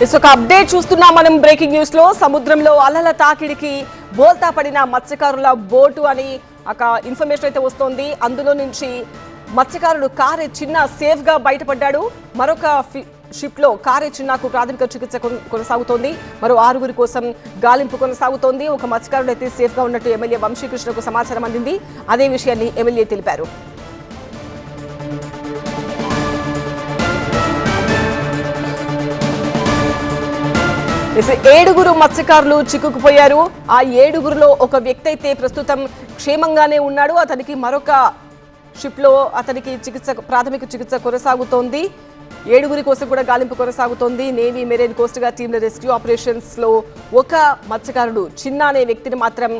ఒక అప్డేట్ చూస్తున్నాం మనం బ్రేకింగ్ న్యూస్ లో. సముద్రంలో అలల తాకిడికి బోల్తా పడిన మత్స్యకారుల బోటు అని ఒక ఇన్ఫర్మేషన్ అయితే వస్తోంది. అందులో నుంచి మత్స్యకారుడు కారే చిన్న సేఫ్ గా బయటపడ్డాడు. మరొక షిప్ లో కారే చిన్నకు ప్రాథమిక చికిత్స కొనసాగుతోంది. మరో 6 కోసం గాలింపు కొనసాగుతోంది. ఒక మత్స్యకారుడు అయితే సేఫ్ గా ఉన్నట్టు ఎమ్మెల్యే వంశీకృష్ణకు సమాచారం అందింది. అదే విషయాన్ని ఎమ్మెల్యే తెలిపారు. ఏడుగురు మత్స్యకారులు చిక్కుకుపోయారు. ఆ ఏడుగురులో ఒక వ్యక్తి అయితే ప్రస్తుతం క్షేమంగానే ఉన్నాడు. అతనికి మరొక షిప్ లో అతనికి ప్రాథమిక చికిత్స కొనసాగుతోంది. 7 కోసం కూడా గాలింపు కొనసాగుతోంది. నేవీ, మెరైన్, కోస్ట్ గార్డ్ టీంల రెస్క్యూ ఆపరేషన్స్ లో ఒక మత్స్యకారుడు చిన్న అనే వ్యక్తిని మాత్రం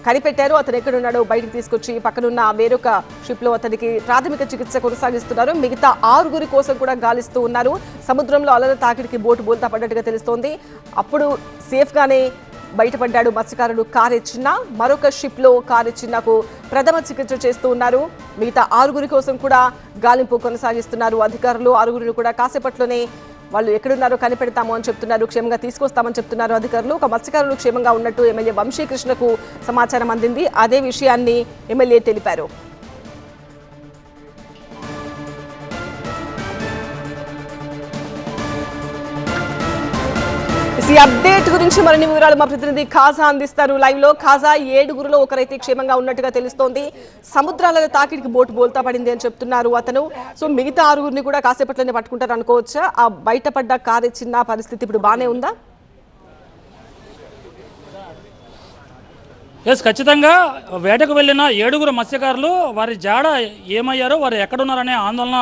కనిపెట్టారు. అతను ఎక్కడున్నాడో బయటకు తీసుకొచ్చి పక్కనున్న వేరొక షిప్ లో అతనికి ప్రాథమిక చికిత్స కొనసాగిస్తున్నారు. మిగతా 6 కోసం కూడా గాలిస్తూ ఉన్నారు. సముద్రంలో అలల తాకిడికి బోటు బోల్తా పడ్డట్టుగా తెలుస్తోంది. అప్పుడు సేఫ్ గానే బయటపడ్డాడు మత్స్యకారుడు కారే చిన్న. మరొక షిప్ లో కారే చిన్నకు ప్రథమ చికిత్స చేస్తూ ఉన్నారు. మిగతా 6 కోసం కూడా గాలింపు కొనసాగిస్తున్నారు అధికారులు. 6 కూడా కాసేపట్లోనే వాళ్ళు ఎక్కడున్నారో కనిపెడతాము అని చెప్తున్నారు. క్షేమంగా తీసుకొస్తామని చెప్తున్నారు అధికారులు. ఒక మత్స్యకారులు క్షేమంగా ఉన్నట్టు ఎమ్మెల్యే వంశీకృష్ణకు సమాచారం అందింది. అదే విషయాన్ని ఎమ్మెల్యే తెలిపారు. ఈ అప్డేట్ గురించి మరిన్ని వివరాలు మా ప్రతినిధి ఖాజా అందిస్తారు లైవ్ లో. ఖాజా, 7 ఒకరైతే క్షేమంగా ఉన్నట్టుగా తెలుస్తోంది. సముద్రాల తాకిడికి బోటు బోల్తా పడింది అని చెప్తున్నారు అతను. సో మిగతా 6 కూడా కాసేపట్లోనే పట్టుకుంటారు అనుకోవచ్చా? ఆ బయటపడ్డ కారు చిన్న పరిస్థితి ఇప్పుడు బానే ఉందా? ఎస్, ఖచ్చితంగా వేటకు వెళ్ళిన 7 మత్స్యకారులు వారి జాడ ఏమయ్యారో, వారు ఎక్కడున్నారనే ఆందోళన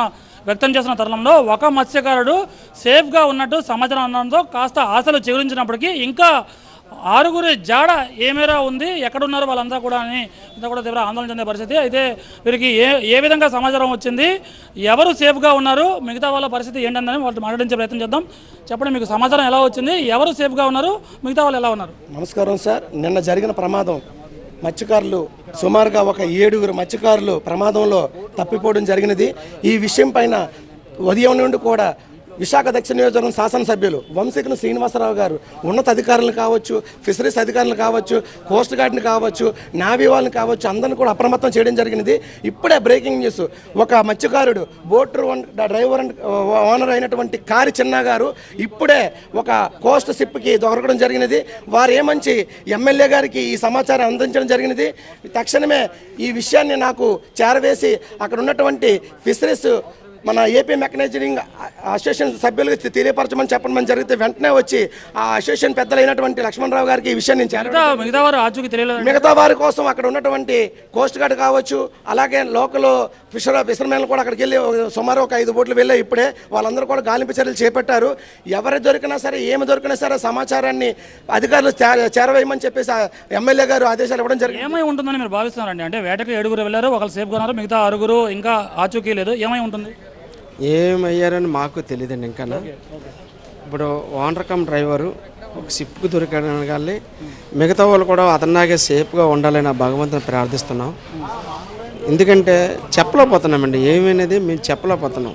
వ్యక్తం చేసిన తరుణంలో ఒక మత్స్యకారుడు సేఫ్గా ఉన్నట్టు సమాచారం అందడంతో కాస్త ఆశలు చిగురించినప్పటికీ ఇంకా 6 జాడ ఏమేరా ఉంది, ఎక్కడున్నారో వాళ్ళంతా కూడా తీవ్ర ఆందోళన చెందే పరిస్థితి. అయితే వీరికి ఏ విధంగా సమాచారం వచ్చింది, ఎవరు సేఫ్గా ఉన్నారు, మిగతా వాళ్ళ పరిస్థితి ఏంటందని వాళ్ళతో మాట్లాడించే ప్రయత్నం చేద్దాం. చెప్పండి, మీకు సమాచారం ఎలా వచ్చింది, ఎవరు సేఫ్గా ఉన్నారు, మిగతా వాళ్ళు ఎలా ఉన్నారు? నమస్కారం సార్. నిన్న జరిగిన ప్రమాదం మత్స్యకారులు సుమారుగా ఒక 7 మత్స్యకారులు ప్రమాదంలో తప్పిపోవడం జరిగినది. ఈ విషయం పైన ఉదయం నుండి కూడా విశాఖ దక్షిణ నియోజకవర్గం శాసనసభ్యులు వంశీకృష్ణ శ్రీనివాసరావు గారు ఉన్నత అధికారులను కావచ్చు, ఫిషరీస్ అధికారులను కావచ్చు, కోస్ట్ గార్డ్ని కావచ్చు, నావీ వాళ్ళని కావచ్చు, అందరిని కూడా అప్రమత్తం చేయడం జరిగినది. ఇప్పుడే బ్రేకింగ్ న్యూస్, ఒక మత్స్యకారుడు బోట్ డ్రైవర్ ఓనర్ అయినటువంటి కారి చిన్న గారు ఇప్పుడే ఒక కోస్ట్ షిప్కి దొరకడం జరిగినది. వారు ఏమంచి ఎమ్మెల్యే గారికి ఈ సమాచారం అందించడం జరిగినది. తక్షణమే ఈ విషయాన్ని నాకు చేరవేసి అక్కడ ఉన్నటువంటి ఫిషరీస్ మన ఏపీ మెకనైజింగ్ అసోసియేషన్ సభ్యులకు తెలియపరచమని చెప్పడం జరిగితే వెంటనే వచ్చి ఆ అసోసియేషన్ పెద్దలైనటువంటి లక్ష్మణరావు గారికి ఈ విషయం నేను మిగతా వారి కోసం అక్కడ ఉన్నటువంటి కోస్ట్ గార్డ్ కావచ్చు, అలాగే లోకల్ ఫిషర్మెన్లు కూడా అక్కడికి వెళ్ళి సుమారు ఒక 5 బోట్లు వెళ్ళాయి. ఇప్పుడే వాళ్ళందరూ కూడా గాలింపు చర్యలు చేపట్టారు. ఎవరు దొరికినా సరే, ఏమి దొరికినా సరే సమాచారాన్ని అధికారులు చేరవేయమని చెప్పేసి ఎమ్మెల్యే గారు ఆదేశాలు ఇవ్వడం జరిగింది. ఏమై ఉంటుందని మీరు భావిస్తున్నారండి? అంటే వేటకు 7 వెళ్ళారు, ఒకరు సేఫ్గా ఉన్నారు, మిగతా 6 ఇంకా ఆచూకీ లేదు. ఏమై ఉంటుంది? ఏమయ్యారని మాకు తెలియదండి. ఇంకా ఇప్పుడు ఓనర్ కమ్ డ్రైవరు ఒక షిప్కు దొరికగానే మిగతా వాళ్ళు కూడా అతనిలాగే సేఫ్గా ఉండాలని భగవంతుని ప్రార్థిస్తున్నాం. ఎందుకంటే చెప్పలేకపోతున్నామండి, ఏమైనది మేము చెప్పలేకపోతున్నాం.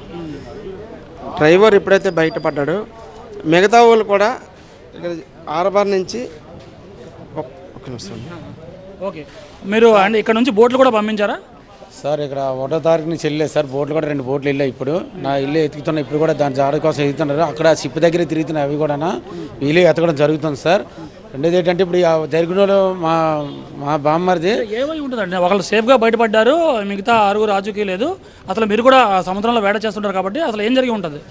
డ్రైవర్ ఎప్పుడైతే బయటపడ్డాడో మిగతా వాళ్ళు కూడా ఇక్కడ ఆరబార్ నుంచి ఒక నిమిషం. ఓకే, మీరు అండ్ ఇక్కడ నుంచి బోట్లు కూడా పంపించారా సార్? ఇక్కడ 1వ తారీఖు నుంచి వెళ్ళలేదు సార్. బోట్లు కూడా 2 బోట్లు వెళ్ళాయి. ఇప్పుడు నా ఇల్లు ఎత్తుకుతున్నా, ఇప్పుడు కూడా దాని జాడ కోసం ఎత్తుతున్నారు. అక్కడ షిప్ దగ్గర తిరుగుతున్నాయి, అవి కూడా వీళ్ళు ఎత్తకడం జరుగుతుంది సార్. రెండోది ఏంటంటే ఇప్పుడు జరిగిన మా బామ్మరిది ఏమై ఉంటుందండి? ఒకళ్ళు సేఫ్గా బయటపడ్డారు, మిగతా 6 ఆచూకీ లేదు. అసలు మీరు కూడా సముద్రంలో వేట చేస్తుంటారు కాబట్టి అసలు ఏం జరిగి ఉంటుంది?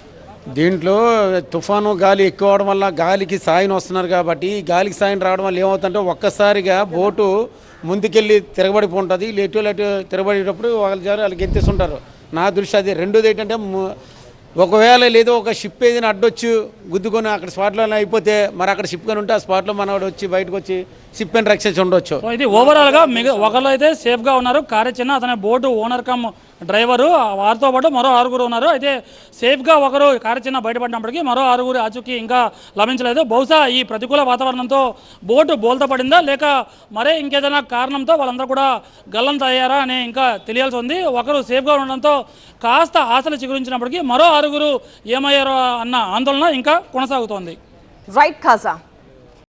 దీంట్లో తుఫాను గాలి ఎక్కువ అవడం వల్ల గాలికి సాయం వస్తున్నారు కాబట్టి గాలికి సాయం రావడం వల్ల ఏమవుతుందంటే ఒక్కసారిగా బోటు ముందుకెళ్ళి తిరగబడిపోతుంది. లేటు తిరగబడేటప్పుడు వాళ్ళకి ఎత్తేస్తుంటారు. నా దృష్టి అది. రెండోది ఏంటంటే ఒకవేళ లేదో ఒక షిప్ ఏదైనా అడ్డొచ్చు గుద్దుకొని అక్కడ స్పాట్లో అయిపోతే మరి అక్కడ షిప్ కొని ఉంటే ఆ స్పాట్లో మనవాడు వచ్చి బయటకు వచ్చి షిప్ అని రక్షించి ఉండొచ్చు. ఇది ఓవరాల్గా ఒకళ్ళు అయితే సేఫ్గా ఉన్నారు, కారే చిన్న అతని బోటు ఓనర్ కమ్ డ్రైవరు, వారితో పాటు మరో 6 ఉన్నారు. అయితే సేఫ్గా ఒకరు కారు చిన్న బయటపడినప్పటికీ మరో 6 ఆచూకీ ఇంకా లభించలేదు. బహుశా ఈ ప్రతికూల వాతావరణంతో బోటు బోల్తా పడిందా, లేక మరే ఇంకేదైనా కారణంతో వాళ్ళందరూ కూడా గల్లంతయ్యారా అని ఇంకా తెలియాల్సి ఉంది. ఒకరు సేఫ్గా ఉండడంతో కాస్త ఆశలు చిగురించినప్పటికీ మరో 6 ఏమయ్యారో అన్న ఆందోళన ఇంకా కొనసాగుతోంది. రైట్ ఖాజా.